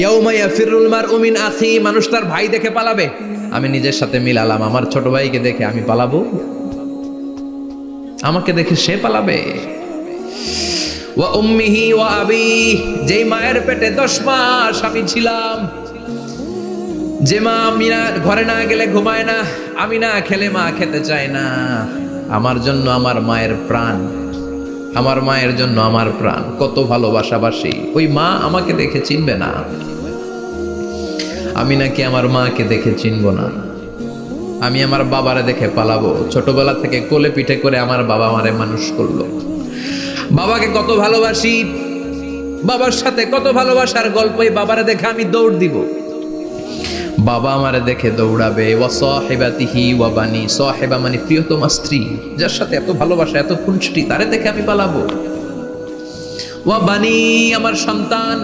ইয়াউমা ইয়াফিরুল মারউ মিন আখি, মানুষ তার ভাই দেখে পালাবে। আমি নিজের সাথে মিলালাম, আমার ছোট ভাইকে দেখে আমি পালাবো? আমাকে দেখে সে পালাবে? ওয়া উম্মিহি ওয়া আবি, যেই মায়ের পেটে 10 মাস আমি ছিলাম, যে মা আমি না ঘরে না গেলে ঘুমায় না, আমি না খেলে মা খেতে চায় না, আমার জন্য আমার মায়ের প্রাণ, আমার মায়ের জন্য আমার প্রাণ, কত ভালোবাসাবাসী। ওই মা আমাকে দেখে চিনবে না, আমি নাকি আমার মাকে দেখে চিনব না। আমি আমার বাবারে দেখে পালাবো। ছোটবেলা থেকে কোলে পিঠে করে আমার বাবা আমারে মানুষ করলো, বাবাকে কত ভালোবাসি, বাবার সাথে কত ভালোবাসার গল্প, এই বাবারে দেখে আমি দৌড় দিব, বাবা আমারে দেখে দৌড়াবে। ওয়া সাহিবাতিহি ওয়া বানি, সাহিবা মানে প্রিয়তমা স্ত্রী, যার সাথে এত ভালোবাসা এত খুনসুটি, তারে দেখে আমি পালাবো। ওয়া বানি, আমার সন্তান,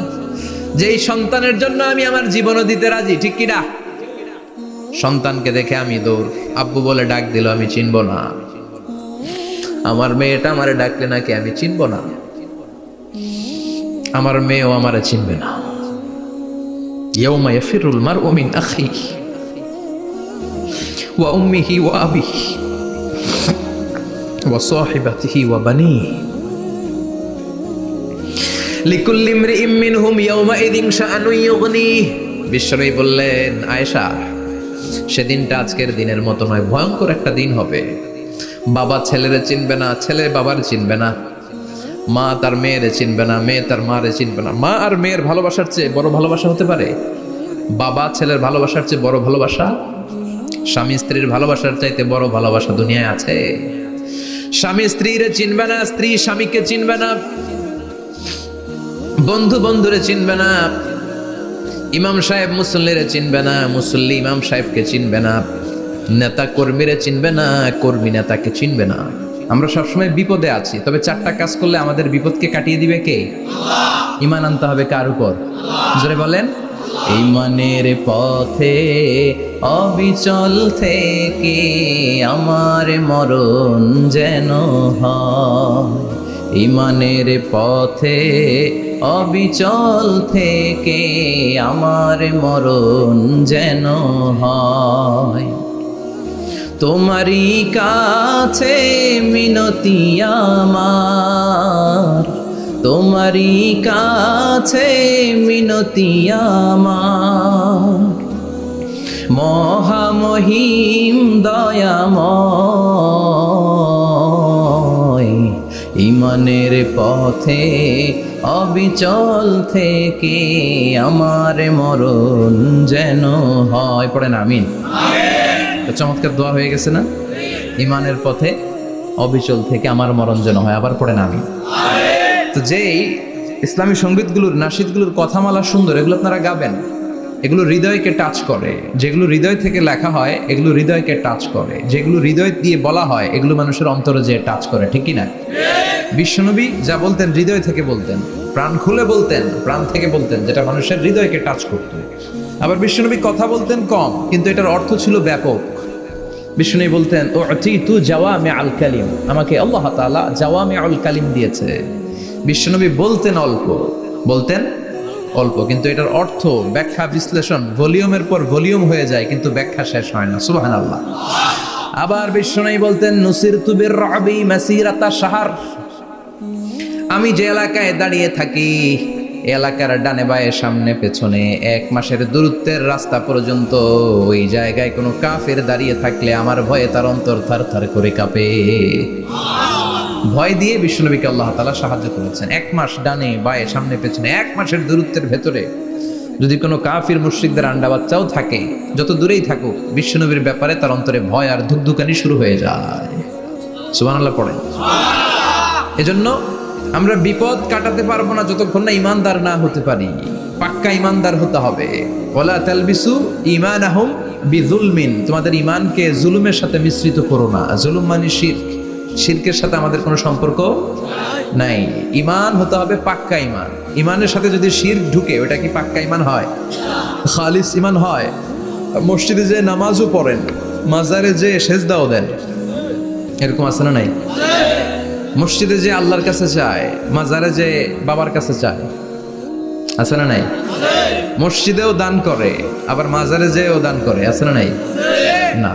যেই সন্তানের জন্য আমি আমার জীবনও দিতে রাজি, ঠিক কিনা? সন্তানকে দেখে আমি দৌড়। আব্বু বলে ডাক দিল, আমি চিনব না। আমার মেয়েটা আমারে ডাকলে নাকি আমি চিনব না, আমার মেয়েও আমারে চিনবে না। ইয়াউমা ইয়াফিরুল মারউ মিন আখিহি ওয়া উম্মিহি ওয়া আবিহি ওয়া সাহিবাতিহি ওয়া বানিহি লিকুল্লি ইমরিইম মিনহুম ইয়াউমাইযিন শাআনুন ইউগনিহি। বিশ্বনবী বললেন, আয়েশা, সেদিনটা আজকের দিনের মতো নয়, ভয়ঙ্কর একটা দিন হবে। বাবা ছেলেরে চিনবে না, ছেলে বাবার চিনবে না, মা তার মেয়েরে চিনবে না, মেয়ে তার মারে চিনবে না। মা আর মেয়ের ভালোবাসার চেয়ে বড় ভালোবাসা হতে পারে? বাবা ছেলের ভালোবাসার চেয়ে বড় ভালোবাসা? স্বামী স্ত্রীর ভালোবাসার চাইতে বড় ভালোবাসা দুনিয়ায় আছে? স্বামী স্ত্রীরে চিনবে না, স্ত্রী স্বামীকে চিনবে না, বন্ধু বন্ধুরে চিনবে না, ইমাম সাহেব মুসল্লিরে চিনবে না, মুসল্লি ইমাম সাহেবকে চিনবে না, নেতা কর্মীরে চিনবে না, কর্মী নেতাকে চিনবে না। আমরা সবসময় বিপদে আছি, তবে 4টা কাজ করলে আমাদের বিপদকে কাটিয়ে দিবে কে? আল্লাহ। ঈমান আনতে হবে কার উপর? জোরে বলেন। ঈমানের পথে অবিচল থেকে আমার মরণ যেন হয়, ঈমানের পথে অবিচল থেকে আমার মরণ যেন হয়। তোমারই কাছে মিনতি আমার, তোমারই কাছে মিনতি আমার, মহামহিম দয়াময়, ঈমানের পথে অবিচল থেকে আমার মরণ যেন হয়। পড়েন আমিন। চমৎকার দোয়া হয়ে গেছে না? ঈমানের পথে অবিচল থেকে আমার মরণ যেন হয়। আবার পড়েন আমিন। তো যেই ইসলামী সঙ্গীতগুলোর নাশিদগুলোর কথামালা সুন্দর, এগুলো আপনারা গাবেন, এগুলো হৃদয়কে টাচ করে। যেগুলো হৃদয় থেকে লেখা হয় এগুলো হৃদয়কে টাচ করে, যেগুলো হৃদয় দিয়ে বলা হয় এগুলো মানুষের অন্তরে যে টাচ করে, ঠিক কি না? বিশ্বনবী যা বলতেন হৃদয় থেকে বলতেন, প্রাণ খুলে বলতেন, প্রাণ থেকে বলতেন, যেটা মানুষের হৃদয়কে টাচ করত। আবার বিশ্বনবী কথা বলতেন কম, কিন্তু এটার অর্থ ছিল ব্যাপক। বিশ্বনবী বলতেন, উতিতু জাওয়ামিউল কালিম, আমাকে আল্লাহ তাআলা জাওয়ামিউল কালিম দিয়েছে। বিশ্বনবী বলতেন অল্প, বলতেন অল্প, কিন্তু এটার অর্থ ব্যাখ্যা বিশ্লেষণ ভলিউমের পর ভলিউম হয়ে যায়, কিন্তু ব্যাখ্যা শেষ হয় না। সুবহানাল্লাহ। আবার বিশ্বনবী বলতেন, নুসিরতু বিররাবি মাসিরাতা শাহর, আমি যে এলাকায় দাঁড়িয়ে থাকি এলাকার ডানে বায়ে সামনে পেছনে 1 মাসের দূরত্বের রাস্তা পর্যন্ত ওই জায়গায় কোনো কাফের দাঁড়িয়ে থাকলে আমার ভয়ে তার অন্তর থার থার করে কাঁপে। ভয় দিয়ে বিশ্বনবীকে আল্লাহ তাআলা সাহায্য করেছেন। 1 মাস ডানে বায়ে সামনে পেছনে 1 মাসের দূরত্বের ভেতরে যদি কোনো কাফির মুশরিকদের আন্ডা বাচ্চাও থাকে, যত দূরেই থাকুক, বিশ্বনবীর ব্যাপারে তার অন্তরে ভয় আর ধুকধুকানি শুরু হয়ে যায়। সুবহানাল্লাহ পড়েন। এজন্য আমরা বিপদ কাটাতে পারবো না যতক্ষণ না ঈমানদার না হতে পারি। পাক্কা ঈমানদার হতে হবে। ওয়ালা তালবিসু ঈমানাহুম বিযুলমিন, তোমাদের ঈমানকে জুলুমের সাথে মিশ্রিত করো না। জুলুম মানে শিরক, শিরকের সাথে আমাদের কোনো সম্পর্ক নাই। ঈমান হতে হবে পাক্কা ঈমান। ঈমানের সাথে যদি শিরক ঢুকে, ওটা কি পাক্কা ঈমান হয়? খালিস ঈমান হয়? মসজিদে যে নামাজও পড়েন, মাজারে যে সেজদাও দেন, এরকম আছে না নাই? মসজিদে যে আল্লাহর কাছে চায়, মাজারে যে বাবার কাছে চায়, আছে না নাই? মসজিদেও দান করে, আবার মাজারে যেও দান করে, আছে না নাই? না,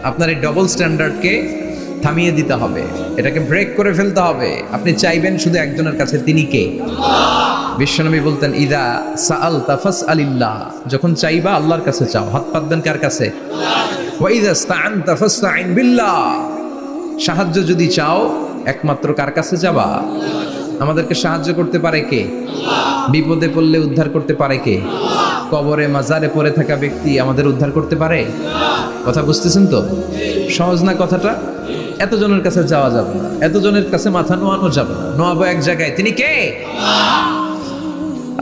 আপনার এই ডবল স্ট্যান্ডার্ডকে থামিয়ে দিতে হবে, এটাকে ব্রেক করে ফেলতে হবে। আপনি চাইবেন শুধু একজনের কাছে, তিনি কে? বিশ্বনবী বলতেন, ইদা সাআলতা ফাসআলিল্লাহ, যখন চাইবা আল্লাহর কাছে চাও। হাত পাতবেন কার কাছে? ওয়া ইদা ইসতাআনতা ফাসতাইন বিল্লাহ, সাহায্য যদি চাও একমাত্র কার কাছে যাবা? আমাদেরকে সাহায্য করতে পারে কে? বিপদে পড়লে উদ্ধার করতে পারে কে? কবরে মাজারে পড়ে থাকা ব্যক্তি আমাদের উদ্ধার করতে পারে? কথা বুঝতেছেন তো? সহজ না কথাটা? এতজনের কাছে যাওয়া যাবে না, এতজনের কাছে মাথা নোয়ানো যাবে না, নোয়াবো এক জায়গায়, তিনি কে?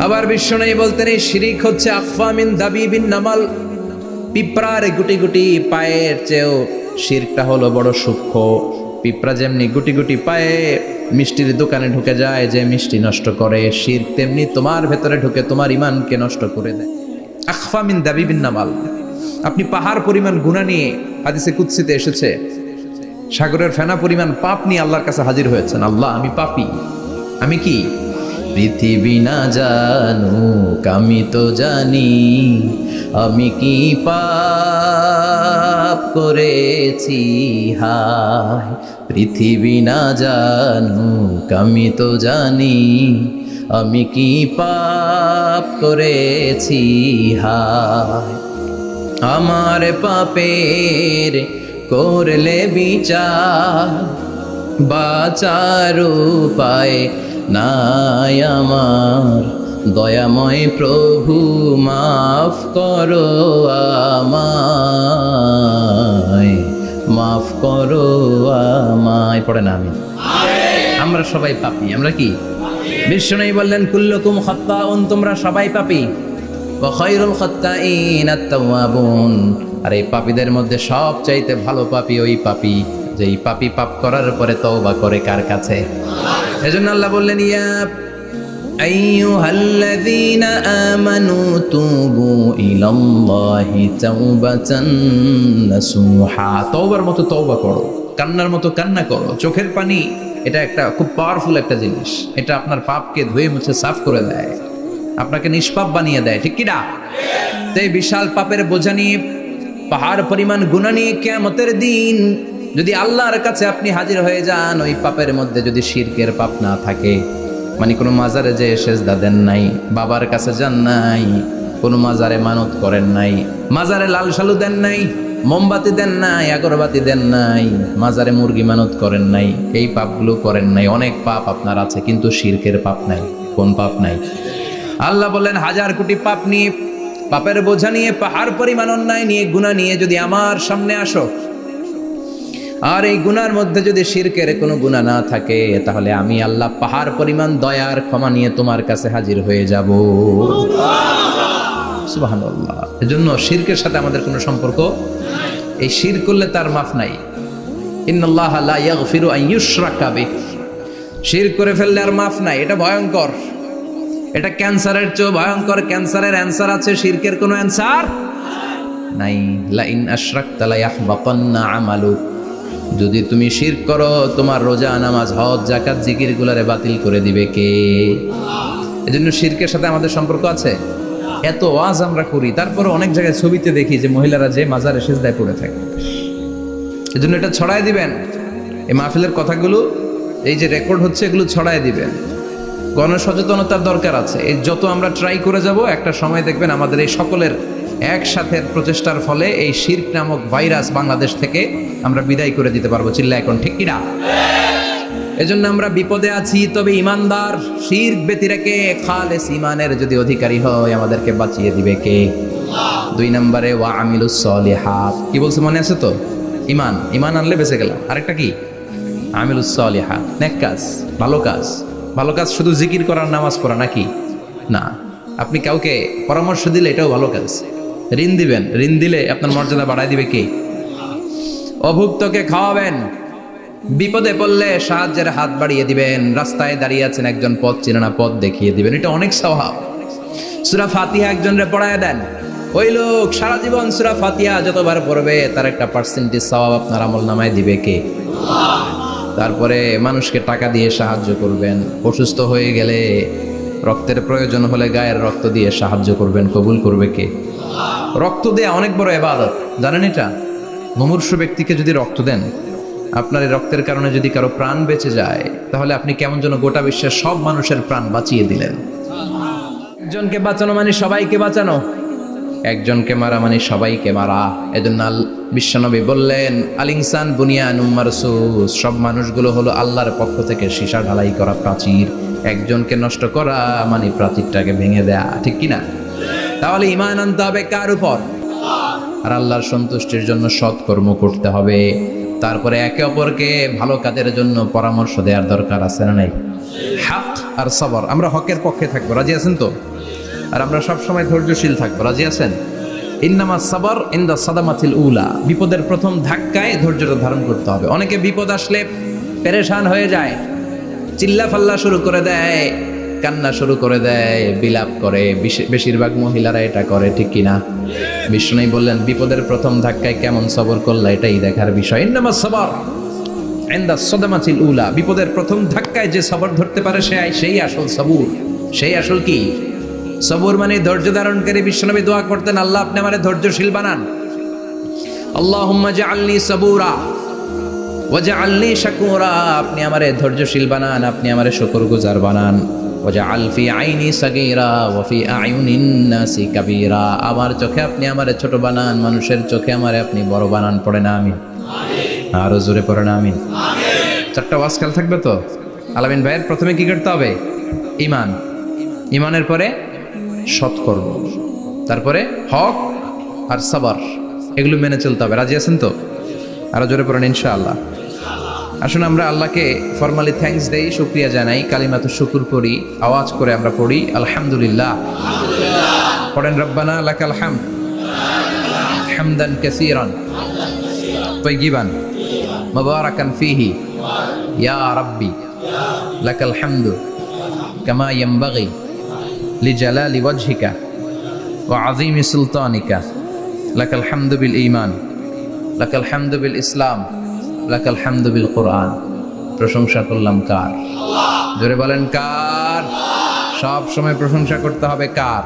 আবার বিশ্বনবী বলতেন, এই শিরিক হচ্ছে আখফা মিন দাবিবিন নামাল, পিঁপড়ার গুটি গুটি পায়ের চেয়েও শিরকটা হলো বড় সূক্ষ্ম। পিঁপড়া যেমনি গুটি গুটি পায়ে মিষ্টির দোকানে ঢুকে যায়, যে মিষ্টি নষ্ট করে, শিরক তেমনি তোমার ভেতরে ঢুকে তোমার ঈমানকে নষ্ট করে দেয়। আখফা মিন দাবিবিন নামাল। আপনি পাহাড় পরিমাণ গুনাহ নিয়ে, হাদিসে কুদসিতে এসেছে, সাগরের ফেনা পরিমাণ পাপ নিয়ে আল্লাহর কাছে হাজির হয়েছেন। আল্লাহ, আমি পাপী, আমি কি? পৃথিবী না জানুক আমি তো জানি, আমি কি পাপ করেছি হায়। পৃথিবী না জানুক আমি তো জানি, আমি কি পাপ করেছি হায়। আমার পাপের করলে বিচার, বাঁচার উপায় নাই আমার। দয়াময় প্রভু মাফ করো আমায়, মাফ করো আমায়। পড়ে না আমি? আমরা সবাই পাপী। আমরা কি? বিশ্বনবী বললেন, কুল্লুকুম খাত্তাউন, তোমরা সবাই পাপী। ওয়া খায়রুল খাত্তাইন আত-তাওয়াবুন, আর এই পাপীদের মধ্যে সবচাইতে ভালো পাপী ওই পাপী যেই পাপী পাপ করার পরে তওবা করে কার কাছে? এজন্য আল্লাহ বললেন, ইয়া আইয়ুহাল্লাযীনা আমানু তুবু ইলাল্লাহি তাওবাতান নাসুহা। তওবার মতো তওবা করো, কান্নার মতো কান্না করো। চোখের পানি এটা একটা খুব পাওয়ারফুল একটা জিনিস, এটা আপনার পাপকে ধুয়ে মুছে সাফ করে দেয়, আপনাকে নিষ্পাপ বানিয়ে দেয়, ঠিক কি না? তো এই বিশাল পাপের বোঝা নিয়ে, পাহাড় পরিমাণ গুনাহ নিয়ে কিয়ামতের দিন যদি আল্লাহর কাছে আপনি হাজির হয়ে যান, ওই পাপের মধ্যে যদি শিরকের পাপ না থাকে, মানে কোনো মাজারে যে সেজদা দেন নাই, বাবার কাছে যান নাই, কোনো মাজারে মানত করেন নাই, মাজারে লাল শালু দেন নাই, মোমবাতি দেন নাই, আগরবাতি দেন নাই, মাজারে মুরগি মানত করেন নাই, এই পাপগুলো করেন নাই। অনেক পাপ আপনার আছে, কিন্তু শিরকের পাপ নাই। কোন পাপ নাই? আল্লাহ বললেন, হাজার কোটি পাপ নিয়ে, পাপের বোঝা নিয়ে, পাহাড় পরিমাণ অন্যায় নিয়ে, গুনাহ নিয়ে যদি আমার সামনে আসো, আর এই গুনার মধ্যে যদি শিরকের কোনো গুনাহ না থাকে, তাহলে আমি আল্লাহ পাহাড় পরিমাণ দয়ার ক্ষমা নিয়ে তোমার কাছে হাজির হয়ে যাব। সুবহানাল্লাহ। এজন্য শিরকের সাথে আমাদের কোনো সম্পর্ক, এই শিরক করলে তার মাফ নাই। ইন্নাল্লাহা লা ইয়াগফিরু আন ইউশরাকা বিহি, শিরক করে ফেললে আর মাফ নাই। এটা ভয়ঙ্কর, এটা ক্যান্সারের চেয়ে ভয়ঙ্কর। ক্যান্সারের অ্যান্সার আছে, শিরকের কোনো অ্যান্সার নাই। লা ইন আশরাকতা লা ইয়াহবাতান্না আমালুক, যদি তুমি শিরক করো, তোমার রোজা, নামাজ, হজ, যাকাত, জিকির গুলারে বাতিল করে দিবে কে? এজন্য শিরকের সাথে আমাদের সম্পর্ক আছে। এত ওয়াজ আমরা করি, তারপরে অনেক জায়গায় ছবিতে দেখি যে মহিলারা যে মাজারে সিজদায় পড়ে থাকে। এজন্য এটা ছড়ায় দিবেন, এই মাহফিলের কথাগুলো এই যে রেকর্ড হচ্ছে, এগুলো ছড়ায় দিবেন। গণসচেতনতার দরকার আছে। এই যত আমরা ট্রাই করে যাব, একটা সময় দেখবেন আমাদের এই সকলের একসাথে প্রচেষ্টার ফলে এই শিরক নামক ভাইরাস বাংলাদেশ থেকে আমরা বিদায় করে দিতে পারবো। চিল্লা এখন, ঠিক কিনা? এজন্য আমরা বিপদে আছি, তবে ইমানদার, শিরক ব্যতি রেখে খালেস ইমানের যদি অধিকারী হয়, আমাদেরকে বাঁচিয়ে দিবে কে? দুই নম্বরে ওয়া আমিলুস সলিহাত। কি বলছে মনে আছে তো? ইমান, ইমান আনলে বেঁচে গেলাম। আরেকটা কি? আমিলুস সলিহাত, নেক কাজ, ভালো কাজ। ভালো কাজ শুধু জিকির করার, নামাজ পড়া নাকি? না, আপনি কাউকে পরামর্শ দিলে এটাও ভালো কাজ। ঋণ দিবেন, ঋণ দিলে আপনার মর্যাদা বাড়ায় দিবে কে? অভুক্তকে খাওয়াবেন, বিপদে পড়লে সাহায্যের হাত বাড়িয়ে দিবেন, রাস্তায় দাঁড়িয়ে আছেন একজন পথ চিনে না, পথ দেখিয়ে দিবেন, এটা অনেক সওয়াব। সূরা ফাতিহা একজনরে পড়ায় দেন, ওই লোক সারা জীবন সূরা ফাতিহা যতবার পড়বে তার একটা পার্সেন্টেজ সওয়াব আপনার আমলনামায় দিবে কে? তারপরে মানুষকে টাকা দিয়ে সাহায্য করবেন, অসুস্থ হয়ে গেলে রক্তের প্রয়োজন হলে গায়ের রক্ত দিয়ে সাহায্য করবেন, কবুল করবে কে? রক্ত দেয়া অনেক বড় ইবাদত, জানেন এটা? মুমূর্ষু ব্যক্তিকে যদি রক্ত দেন, আপনার এই রক্তের কারণে যদি কারো প্রাণ বেঁচে যায়, তাহলে আপনি কেমন যেন গোটা বিশ্বের সব মানুষের প্রাণ বাঁচিয়ে দিলেন। একজনকে বাঁচানো মানে সবাইকে বাঁচানো, একজনকে মারা মানে সবাইকে মারা। এজন্য বিশ্বনবী বললেন, আল ইনসান বুনিয়ানুম মারসুস, সব মানুষগুলো হলো আল্লাহর পক্ষ থেকে সীসা ঢালাই করা প্রাচীর। একজনকে নষ্ট করা মানে প্রাচীরটাকে ভেঙে দেয়া, ঠিক কিনা? তাহলে ঈমান আনতে হবে কার উপর? আর আল্লাহর সন্তুষ্টির জন্য সৎকর্ম করতে হবে। তারপরে একে অপরকে ভালো কাজের জন্য পরামর্শ দেওয়ার দরকার আছে না নাই? হক আর সবর, আমরা হকের পক্ষে থাকবো, রাজি আছেন তো? আর আমরা সব সময় ধৈর্যশীল থাকবো, রাজি আছেন? ইন্নামা সাবর ইনদা সাদামাতিল উলা, বিপদের প্রথম ধাক্কায় ধৈর্যটা ধারণ করতে হবে। অনেকে বিপদ আসলে পেরেশান হয়ে যায়, চিল্লা ফাল্লা শুরু করে দেয়, কান্না শুরু করে দেয়, বিলাপ করে। বেশিরভাগ মহিলারা এটা করে, ঠিক কিনা? বিষ্ণু বললেন, বিপদের প্রথম ধাক্কায় কেমন সবর করলা এটাই দেখার বিষয়। ইন্নামা সাবর ইনদা সাদামাতিল উলা, বিপদের প্রথম ধাক্কায় যে সবর ধরতে পারে সেই আসল সবুর, সেই আসল কি সবুর মানে ধৈর্য ধারণকারী। বিশ্বনবী দোয়া করতেন, আল্লাহ আপনি আমারে ধৈর্যশীল বানান। আল্লাহুম্মা জাআলনি সাবুরা ওয়াজআলনি শাকুরা, আপনি আমারে ধৈর্যশীল বানান, আপনি আমারে শুকরগুজার বানান। ওয়াজআল ফি আইনি সাগীরা ওয়া ফি আয়ুনিন নাসি কাবীরা, আমার চোখে আপনি আমারে ছোট বানান, মানুষের চোখে আমারে আপনি বড় বানান। পড়ে না আমিন? আরো জোরে পড়ে না আমিন? চারটা ওয়াজ কাল থাকবে তো। আলামিন ভাইয়ের প্রথমে কি করতে হবে? ঈমান, ঈমানের পরে সৎকর্ম, তারপরে হক আর সাবর, এগুলো মেনে চলতে হবে। রাজি আছেন তো? আরো জোরে পড়েন ইনশাআল্লাহ। আসুন আমরা আল্লাহকে ফরমালি থ্যাঙ্কস দেই, শুকরিয়া জানাই, কালিমাতু শুকুর করি, আওয়াজ করে আমরা পড়ি আলহামদুলিল্লাহ। পড়েন রব্বানা লাকাল হামদ হামদান কাসীরান তাইয়িবান মুবারাকান ফীহি ইয়া রাব্বি লাকাল হামদু কামা ইয়ানবাগি লিজালালি ওয়াজহিকা ওয়া আযীমি সুলতানিকা লাকাল হামদু বিল ঈমান লাকাল হামদু বিল ইসলাম লাকাল হামদু বিল কুরআন। প্রশংসা করলাম কার? জোরে বলেন কার? সব সময় প্রশংসা করতে হবে কার?